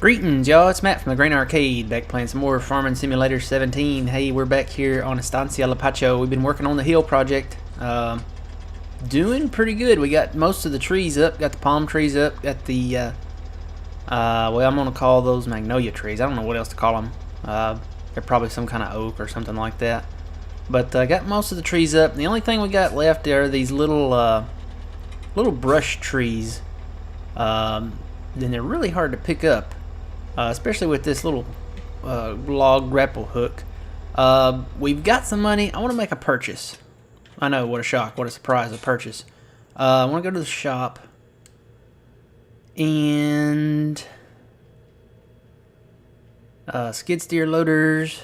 Greetings, y'all. It's Matt from the Grain Arcade, back playing some more Farming Simulator 17. Hey, we're back here on Estancia Lapacho. We've been working on the hill project. Doing pretty good. We got most of the trees up, got the palm trees up, got the, well, I'm going to call those magnolia trees. I don't know what else to call them. They're probably some kind of oak or something like that. But I got most of the trees up. The only thing we got left are these little brush trees. Then they're really hard to pick up. Especially with this little log grapple hook. We've got some money. I want to make a purchase. I know, what a shock, what a surprise, a purchase. I want to go to the shop and skid steer loaders.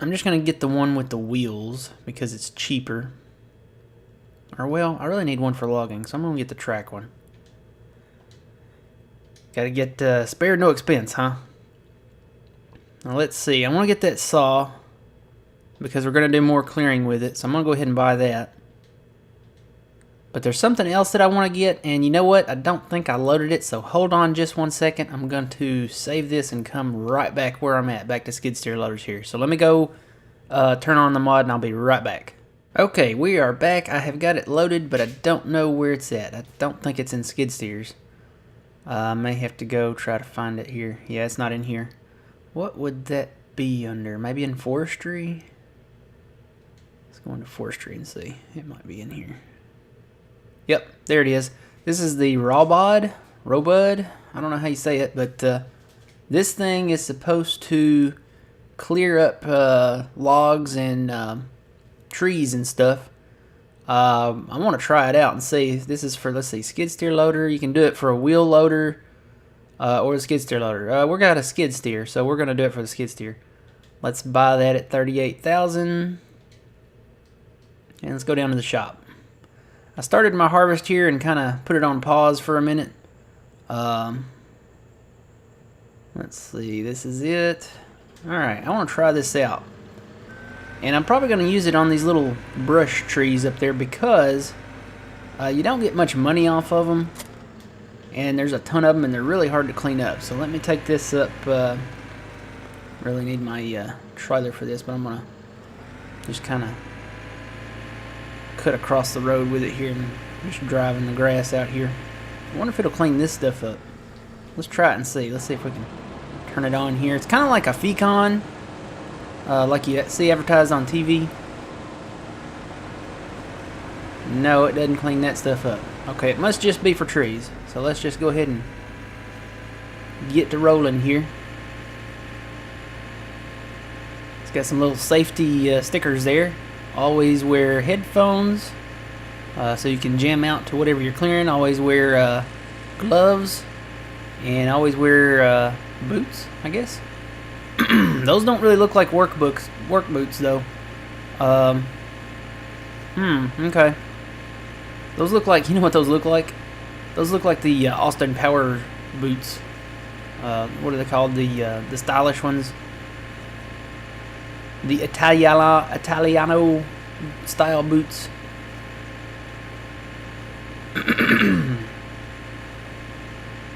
I'm just going to get the one with the wheels because it's cheaper. Or, well, I really need one for logging, so I'm going to get the track one. Gotta get spared no expense, huh? Now let's see. I want to get that saw because we're going to do more clearing with it. So I'm going to go ahead and buy that. But there's something else that I want to get. And you know what? I don't think I loaded it. So hold on just 1 second. I'm going to save this and come right back where I'm at. Back to skid steer loaders here. So let me go turn on the mod and I'll be right back. Okay, we are back. I have got it loaded, but I don't know where it's at. I don't think it's in skid steers. I may have to go try to find it here. Yeah, it's not in here. What would that be under? Maybe in forestry? Let's go into forestry and see. It might be in here. Yep, there it is. This is the Robud. I don't know how you say it, but this thing is supposed to clear up logs and trees and stuff. I want to try it out and see. This is for, let's see, skid steer loader. You can do it for a wheel loader or the skid steer loader. We got a skid steer, so we're going to do it for the skid steer. Let's buy that at $38,000. And let's go down to the shop. I started my harvest here and kind of put it on pause for a minute. Let's see, this is it. Alright, I want to try this out. And I'm probably going to use it on these little brush trees up there because you don't get much money off of them. And there's a ton of them and they're really hard to clean up. So let me take this up. Really need my trailer for this, but I'm going to just kind of cut across the road with it here and just driving the grass out here. I wonder if it'll clean this stuff up. Let's try it and see. Let's see if we can turn it on here. It's kind of like a Fecon. Like you see advertised on TV. No, it doesn't clean that stuff up. Okay, it must just be for trees. So let's just go ahead and get to rolling here. It's got some little safety stickers there. Always wear headphones so you can jam out to whatever you're clearing. Always wear gloves. And always wear boots, I guess. Those don't really look like work boots though. Okay. Those look like, you know what those look like? Those look like the Austin Power boots. What are they called? The stylish ones. The Italiano style boots. I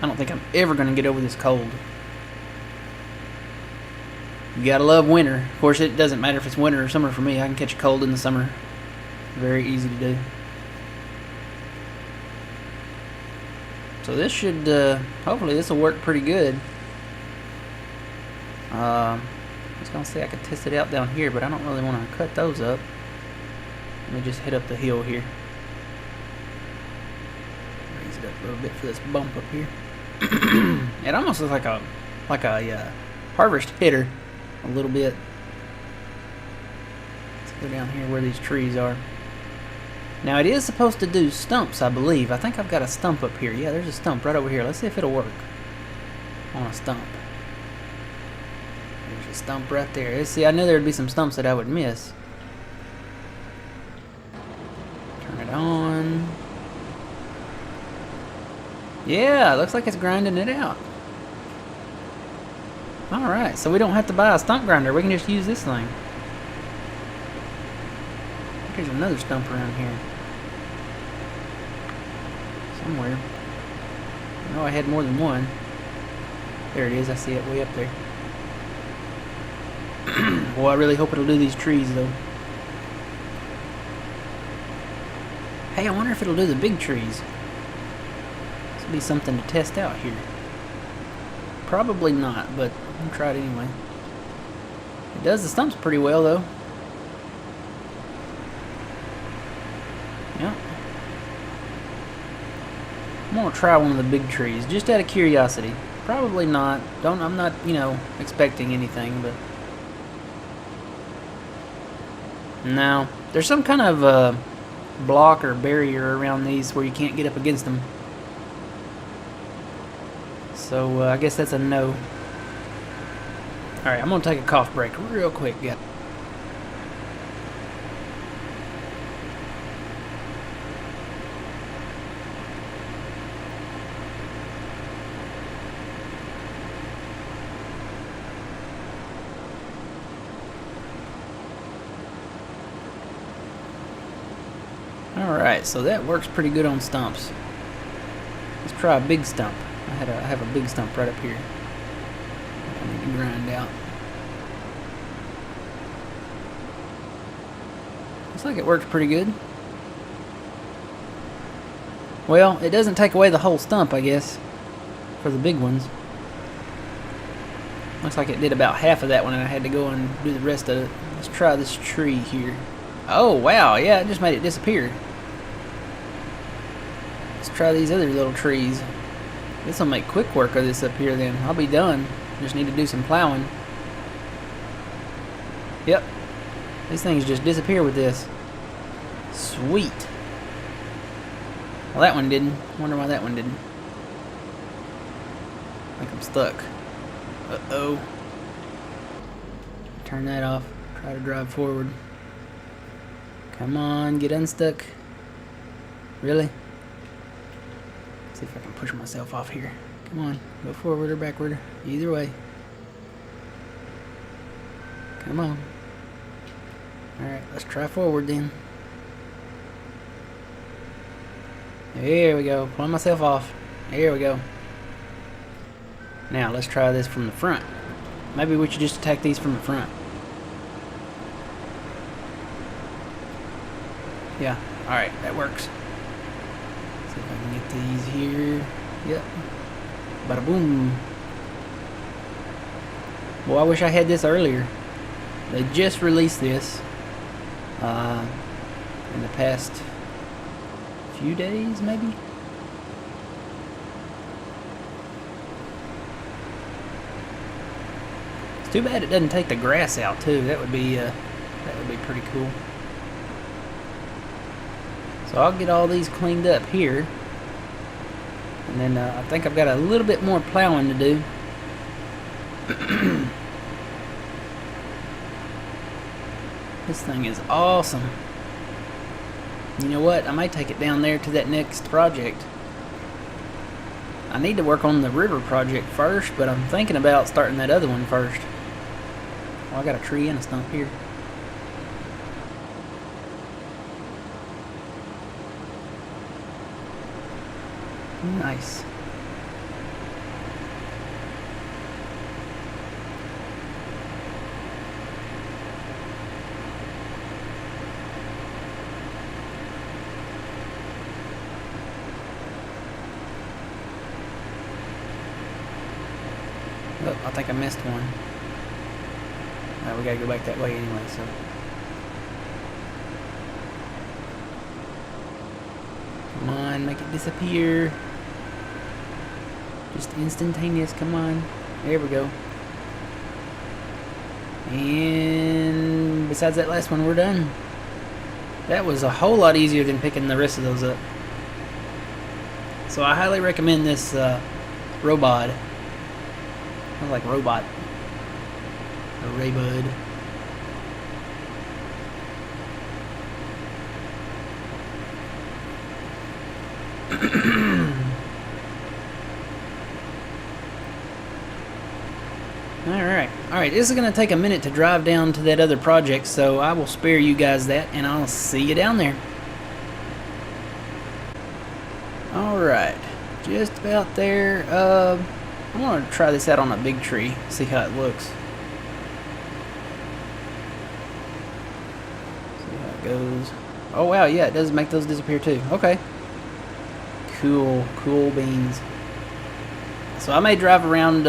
don't think I'm ever gonna get over this cold. You gotta love winter. Of course, it doesn't matter if it's winter or summer for me. I can catch a cold in the summer. Very easy to do. So this should, hopefully this will work pretty good. I was gonna say I could test it out down here, but I don't really want to cut those up. Let me just head up the hill here. Raise it up a little bit for this bump up here. It almost looks like a harvest header. A little bit. Let's go down here where these trees are. Now it is supposed to do stumps, I believe. I think I've got a stump up here. Yeah, there's a stump right over here. Let's see if it'll work on a stump. There's a stump right there. Let's see, I knew there'd be some stumps that I would miss. Turn it on. Yeah, it looks like it's grinding it out. Alright, so we don't have to buy a stump grinder. We can just use this thing. There's another stump around here. Somewhere. know I had more than one. There it is. I see it way up there. Well, I really hope it'll do these trees, though. Hey, I wonder if it'll do the big trees. This will be something to test out here. Probably not, but I'll try it anyway. It does the stumps pretty well, though. Yeah. I'm gonna try one of the big trees, just out of curiosity. Probably not. I'm not, expecting anything, but... No. There's some kind of, block or barrier around these where you can't get up against them. So, I guess that's a no. Alright, I'm gonna take a cough break real quick, yeah. Alright, so that works pretty good on stumps. Let's try a big stump. I have a big stump right up here. I need to grind out. Looks like it works pretty good. Well, it doesn't take away the whole stump, I guess, for the big ones. Looks like it did about half of that one, and I had to go and do the rest of it. Let's try this tree here. Oh, wow, yeah, it just made it disappear. Let's try these other little trees. This will make quick work of this up here then. I'll be done. Just need to do some plowing. Yep. These things just disappear with this. Sweet. Well, that one didn't. Wonder why that one didn't. I think I'm stuck. Uh-oh. Turn that off. Try to drive forward. Come on, get unstuck. Really? See if I can push myself off here. Come on, go forward or backward. Either way. Come on. Alright, let's try forward then. There we go. Pulling myself off. There we go. Now, let's try this from the front. Maybe we should just attack these from the front. Yeah, alright, that works. See if I can get these here. Yep. Bada boom. Well, I wish I had this earlier. They just released this in the past few days, maybe? It's too bad it doesn't take the grass out too. That would be pretty cool. So I'll get all these cleaned up here, and then I think I've got a little bit more plowing to do. This thing is awesome. You know what? I might take it down there to that next project. I need to work on the river project first, but I'm thinking about starting that other one first. Oh, I got a tree and a stump here. Nice. Oh, I think I missed one. We gotta go back that way anyway, so. Come on, make it disappear. Just instantaneous, come on. There we go. And besides that last one, we're done. That was a whole lot easier than picking the rest of those up. So I highly recommend this robot. I like robot. Or Raybud. Alright, this is going to take a minute to drive down to that other project, so I will spare you guys that, and I'll see you down there. Alright, Just about there. I'm gonna try this out on a big tree, see how it looks. See how it goes. Oh wow, yeah, it does make those disappear too. Okay. Cool, cool beans. So I may drive around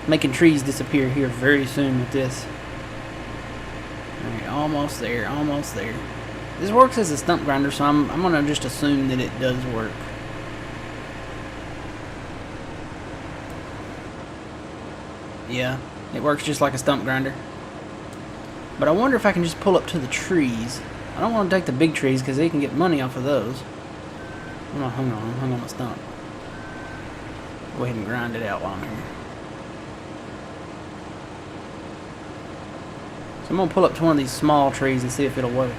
making trees disappear here very soon with this. Alright, almost there, almost there. This works as a stump grinder, so I'm gonna just assume that it does work. Yeah, it works just like a stump grinder. But I wonder if I can just pull up to the trees. I don't want to take the big trees because they can get money off of those. I'm hung on the stump. Go ahead and grind it out while I'm here. So I'm going to pull up to one of these small trees and see if it'll work.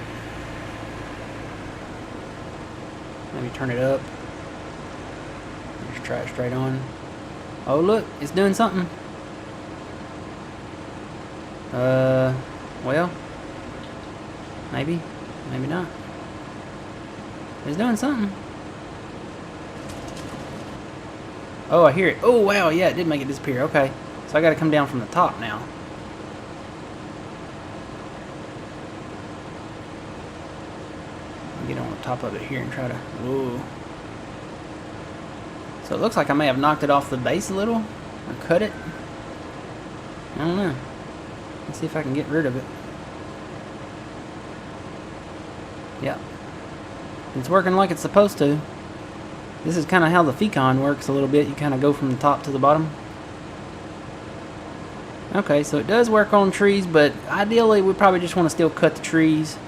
Maybe turn it up. Just try it straight on. Oh look, it's doing something. Well, maybe not. It's doing something. Oh, I hear it. Oh, wow, yeah, it did make it disappear. Okay, so I gotta come down from the top now. I'll get on the top of it here and try to... Whoa. So it looks like I may have knocked it off the base a little, or cut it. I don't know. Let's see if I can get rid of it. Yep. It's working like it's supposed to. This is kind of how the Fecon works a little bit. You kind of go from the top to the bottom. Okay, so it does work on trees, but ideally we probably just want to still cut the trees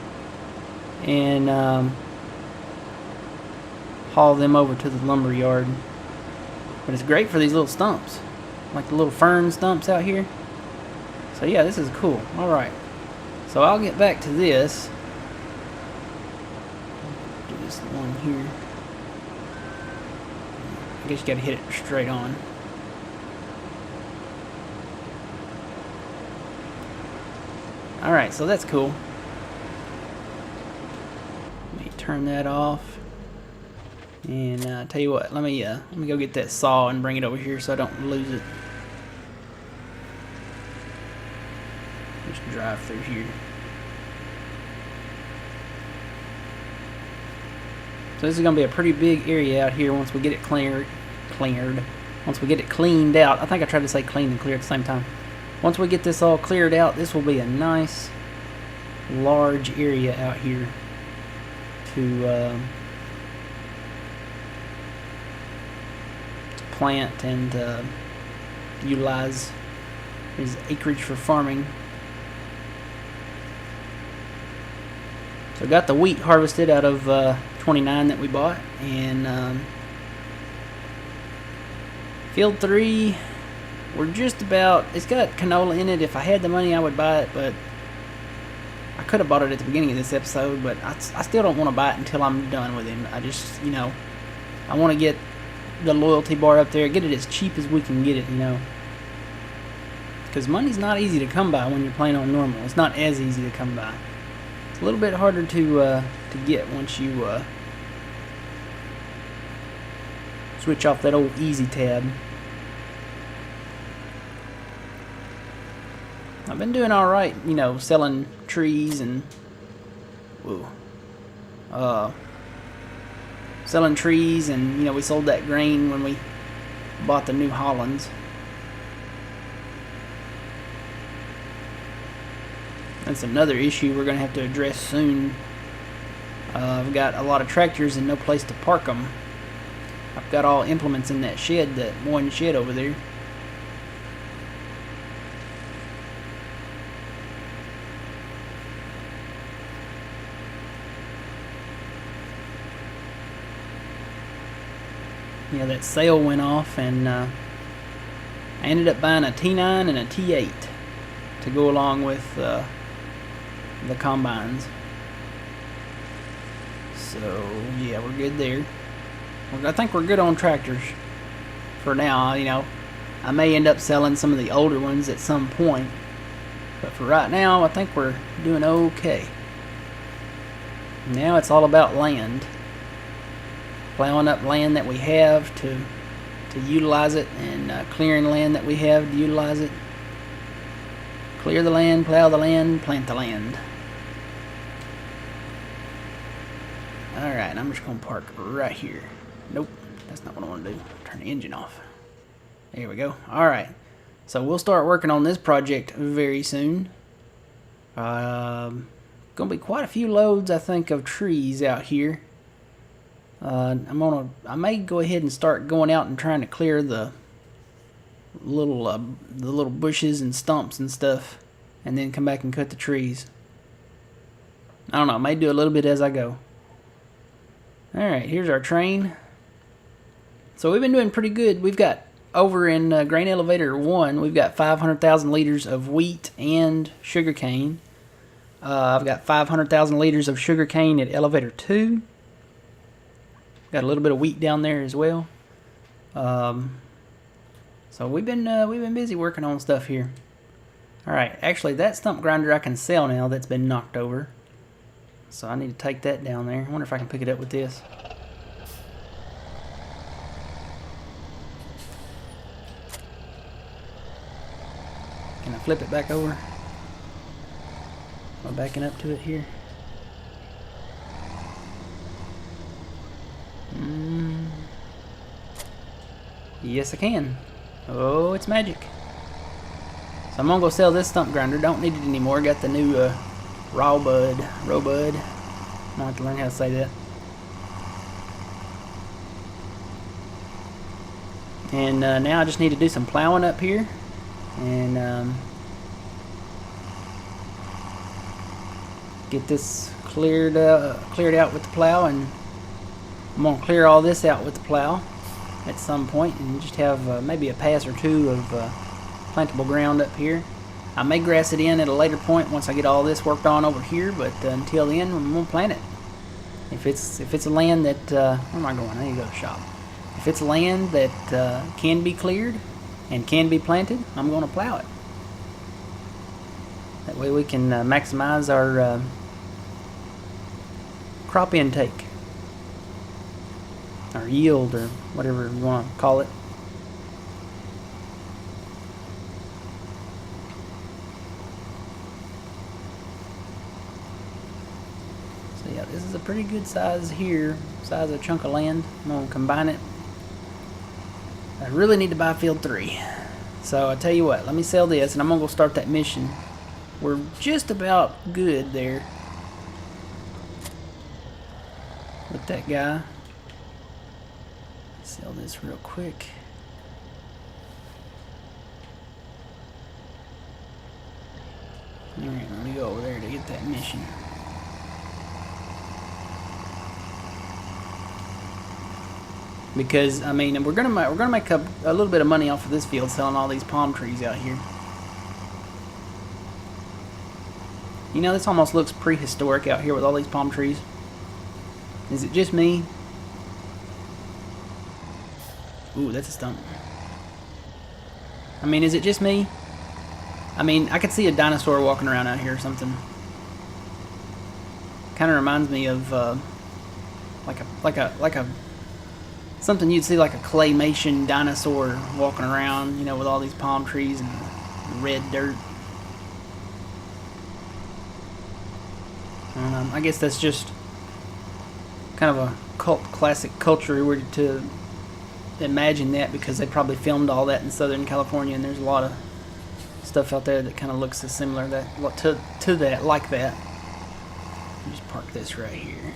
and haul them over to the lumber yard. But it's great for these little stumps, like the little fern stumps out here. So yeah, this is cool. Alright, so I'll get back to this. Do this one here. I guess you gotta hit it straight on. Alright, so that's cool. Let me turn that off. And tell you what, let me go get that saw and bring it over here so I don't lose it. Just drive through here. So this is going to be a pretty big area out here once we get it cleared. Once we get it cleaned out. I think I tried to say clean and clear at the same time. Once we get this all cleared out, this will be a nice large area out here to plant and utilize as acreage for farming. So I got the wheat harvested out of 29 that we bought, and field 3, we're just about, it's got canola in it. If I had the money I would buy it, but I could have bought it at the beginning of this episode, but I still don't want to buy it until I'm done with him. I just, you know, I want to get the loyalty bar up there, get it as cheap as we can get it, you know, because money's not easy to come by when you're playing on normal. It's not as easy to come by. It's a little bit harder to get once you switch off that old easy tab. I've been doing alright, you know, selling trees and selling trees, and you know, we sold that grain when we bought the New Hollands. That's another issue we're going to have to address soon. I've got a lot of tractors and no place to park them. I've got all implements in that shed, that one shed over there. Yeah, that sale went off, and I ended up buying a T9 and a T8 to go along with the combines. So yeah, we're good there. I think we're good on tractors for now. You know, I may end up selling some of the older ones at some point, but for right now I think we're doing okay. Now it's all about land. plowing up land that we have to utilize it, and clearing land that we have to utilize it. Clear the land, plow the land, plant the land. Alright, I'm just going to park right here. Nope, that's not what I want to do. Turn the engine off. There we go. Alright, so we'll start working on this project very soon. Gonna be quite a few loads, I think, of trees out here. I may go ahead and start going out and trying to clear the little bushes and stumps and stuff, and then come back and cut the trees. I don't know, I may do a little bit as I go. Alright, here's our train. So we've been doing pretty good. We've got over in grain elevator 1, we've got 500,000 liters of wheat and sugar cane. I've got 500,000 liters of sugar cane at elevator 2. Got a little bit of wheat down there as well. So we've been busy working on stuff here. All right, actually that stump grinder I can sell now. That's been knocked over. So I need to take that down there. I wonder if I can pick it up with this. Can I flip it back over? Am I backing up to it here? Yes, I can. Oh, it's magic. So I'm gonna go sell this stump grinder. Don't need it anymore. Got the new Robud. I have to learn how to say that. And now I just need to do some plowing up here, and get this cleared out with the plow, and I'm gonna clear all this out with the plow at some point, and just have maybe a pass or two of plantable ground up here. I may grass it in at a later point once I get all this worked on over here, but until then I'm gonna plant it. If it's a land that where am I going? I need to go to the shop. If it's land that can be cleared and can be planted, I'm gonna plow it. That way we can maximize our crop intake, or yield, or whatever you want to call it. So yeah, this is a pretty good size of chunk of land. I'm going to combine it. I really need to buy field 3. So I tell you what, let me sell this, and I'm going to go start that mission. We're just about good there with that guy. Sell this real quick. Alright, let me go over there to get that mission. Because I mean, we're gonna make a little bit of money off of this field selling all these palm trees out here. You know, this almost looks prehistoric out here with all these palm trees. Is it just me? Ooh, that's a stump. I mean, is it just me? I mean, I could see a dinosaur walking around out here or something. Kind of reminds me of like a something you'd see, like a claymation dinosaur walking around, you know, with all these palm trees and red dirt. I guess that's just kind of a classic culture where to imagine that, because they probably filmed all that in Southern California, and there's a lot of stuff out there that kind of looks similar to that, like that. Just park this right here.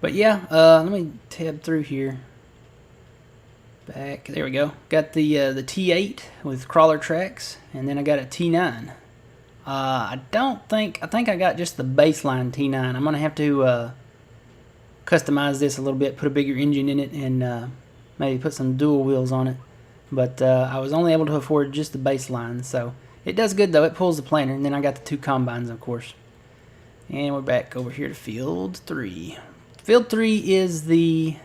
But yeah, let me tab through here. Back, there we go. Got the T8 with crawler tracks, and then I got a T9. I think I got just the baseline T9. I'm gonna have to customize this a little bit, put a bigger engine in it, and maybe put some dual wheels on it. But I was only able to afford just the baseline, so it does good though. It pulls the planter, and then I got the 2 combines, of course. And we're back over here to field 3. Field 3 is the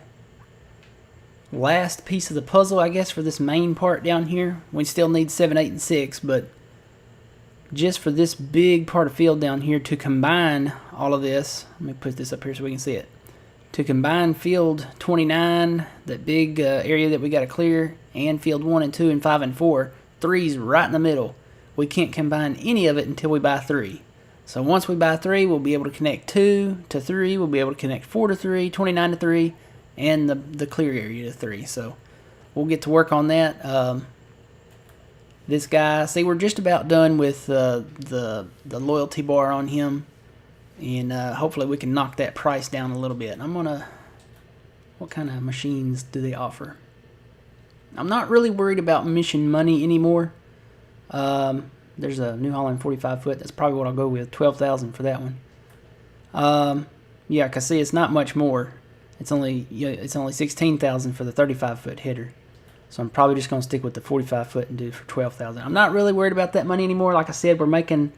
last piece of the puzzle, I guess, for this main part down here. We still need 7, 8, and 6, but just for this big part of field down here to combine all of this. Let me put this up here so we can see it. To combine field 29, that big area that we got to clear, and field 1 and 2 and 5 and 4, 3's right in the middle. We can't combine any of it until we buy 3. So once we buy 3, we'll be able to connect 2 to 3, we'll be able to connect 4 to 3, 29 to 3, and the clear area to 3. So we'll get to work on that. This guy, see, we're just about done with the loyalty bar on him, and hopefully we can knock that price down a little bit. What kind of machines do they offer? I'm not really worried about mission money anymore. There's a New Holland 45 foot. That's probably what I'll go with. 12,000 for that one. Yeah, cause see, it's not much more. It's only 16,000 for the 35 foot header. So I'm probably just gonna stick with the 45 foot and do it for 12,000. I'm not really worried about that money anymore. Like I said, we're making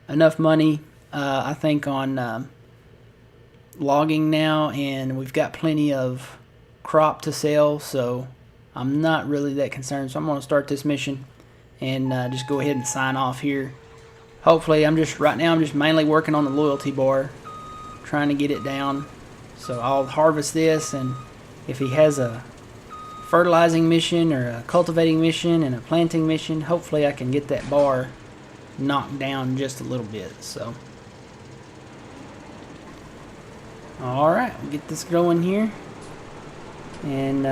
enough money, I think, on logging now, and we've got plenty of crop to sell. So I'm not really that concerned. So I'm gonna start this mission and just go ahead and sign off here. Hopefully, right now I'm just mainly working on the loyalty bar, trying to get it down. So I'll harvest this, and if he has a fertilizing mission or a cultivating mission and a planting mission, hopefully I can get that bar knocked down just a little bit. So alright, we'll get this going here and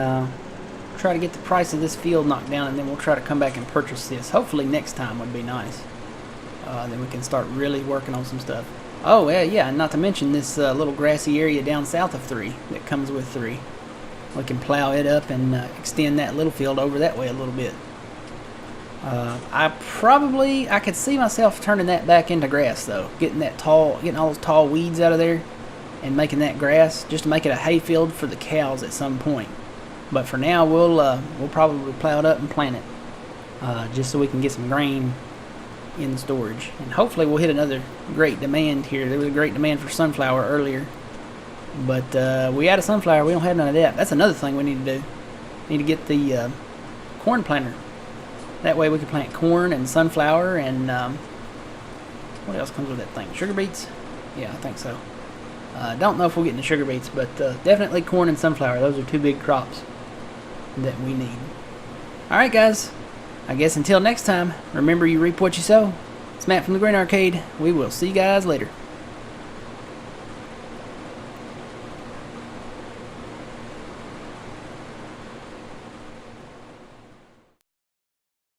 try to get the price of this field knocked down, and then we'll try to come back and purchase this. Hopefully next time would be nice. Then we can start really working on some stuff. Oh yeah, and not to mention this little grassy area down south of 3 that comes with 3. We can plow it up and extend that little field over that way a little bit. I could see myself turning that back into grass though, getting all those tall weeds out of there and making that grass, just to make it a hay field for the cows at some point. But for now, we'll probably plow it up and plant it, just so we can get some grain in storage. And hopefully we'll hit another great demand here. There was a great demand for sunflower earlier, but we out of sunflower. We don't have none of that. That's another thing we need to do. Need to get the corn planter. That way we can plant corn and sunflower and what else comes with that thing? Sugar beets? Yeah, I think so. Don't know if we'll get into sugar beets, but definitely corn and sunflower. Those are 2 big crops that we need. Alright guys, I guess until next time, remember you reap what you sow. It's Matt from the Green Arcade. We will see you guys later.